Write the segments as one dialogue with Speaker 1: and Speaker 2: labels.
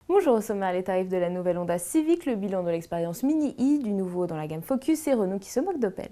Speaker 1: Bonjour, au sommaire, les tarifs de la nouvelle Honda Civic, le bilan de l'expérience Mini E, du nouveau dans la gamme Focus et Renault qui se moque d'Opel.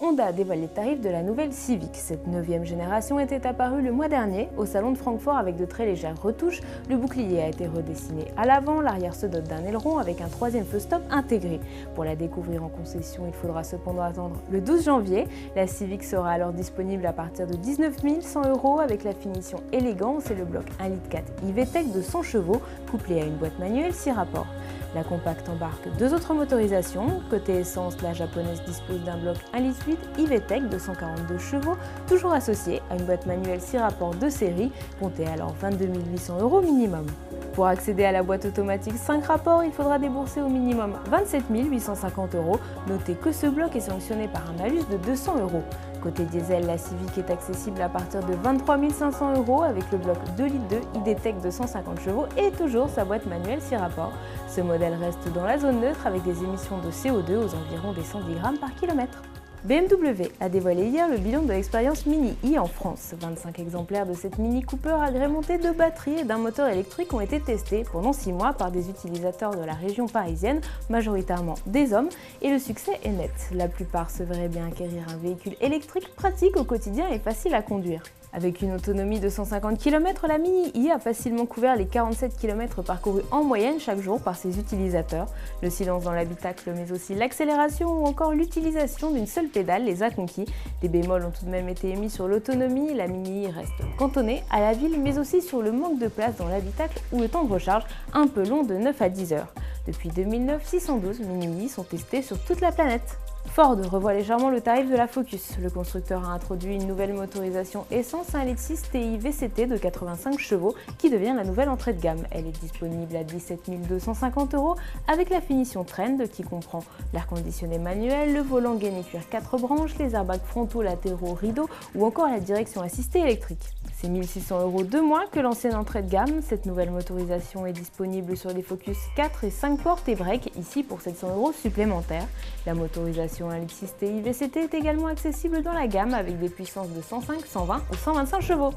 Speaker 1: Honda dévoile les tarifs de la nouvelle Civic. Cette 9e génération était apparue le mois dernier au salon de Francfort avec de très légères retouches. Le bouclier a été redessiné à l'avant, l'arrière se dote d'un aileron avec un 3e feu stop intégré. Pour la découvrir en concession, il faudra cependant attendre le 12 janvier. La Civic sera alors disponible à partir de 19 100 € avec la finition élégance et le bloc 1,4 litre iVTEC de 100 chevaux couplé à une boîte manuelle 6 rapports. La compacte embarque deux autres motorisations. Côté essence, la japonaise dispose d'un bloc 1,8 litre iVTEC de 142 chevaux, toujours associé à une boîte manuelle 6 rapports de série, comptée alors 22 800 € minimum. Pour accéder à la boîte automatique 5 rapports, il faudra débourser au minimum 27 850 €. Notez que ce bloc est sanctionné par un malus de 200 €. Côté diesel, la Civic est accessible à partir de 23 500 € avec le bloc 2,2 litres iDTEC de 150 chevaux et toujours sa boîte manuelle 6 rapports. Ce modèle reste dans la zone neutre avec des émissions de CO2 aux environs des 110 grammes par kilomètre. BMW a dévoilé hier le bilan de l'expérience Mini E en France. 25 exemplaires de cette Mini Cooper agrémentée de batteries et d'un moteur électrique ont été testés pendant 6 mois par des utilisateurs de la région parisienne, majoritairement des hommes, et le succès est net. La plupart se verraient bien acquérir un véhicule électrique pratique au quotidien et facile à conduire. Avec une autonomie de 150 km, la Mini E a facilement couvert les 47 km parcourus en moyenne chaque jour par ses utilisateurs. Le silence dans l'habitacle, mais aussi l'accélération ou encore l'utilisation d'une seule pédale les a conquis. Des bémols ont tout de même été émis sur l'autonomie. La Mini E reste cantonnée à la ville, mais aussi sur le manque de place dans l'habitacle ou le temps de recharge un peu long de 9 à 10 heures. Depuis 2009, 612 Mini E sont testés sur toute la planète. Ford revoit légèrement le tarif de la Focus. Le constructeur a introduit une nouvelle motorisation essence 1,6 litre TI VCT de 85 chevaux qui devient la nouvelle entrée de gamme. Elle est disponible à 17 250 € avec la finition Trend qui comprend l'air conditionné manuel, le volant gainé cuir 4 branches, les airbags frontaux, latéraux, rideaux ou encore la direction assistée électrique. C'est 1 600 € de moins que l'ancienne entrée de gamme. Cette nouvelle motorisation est disponible sur les Focus 4 et 5 portes et break, ici pour 700 € supplémentaires. La motorisation 1,6 litre TI VCT est également accessible dans la gamme avec des puissances de 105, 120 ou 125 chevaux.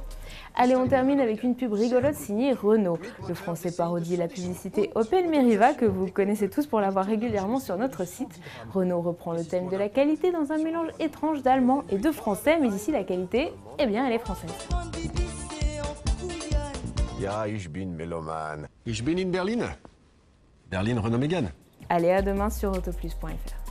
Speaker 1: Allez, on termine avec une pub rigolote signée Renault. Le français parodie la publicité Opel Meriva que vous connaissez tous pour l'avoir régulièrement sur notre site. Renault reprend le thème de la qualité dans un mélange étrange d'allemand et de français, mais ici la qualité, eh bien elle est française.
Speaker 2: Ja, ich bin Meloman. Ich bin in Berlin. Berlin Renault Mégane.
Speaker 1: Allez, à demain sur autoplus.fr.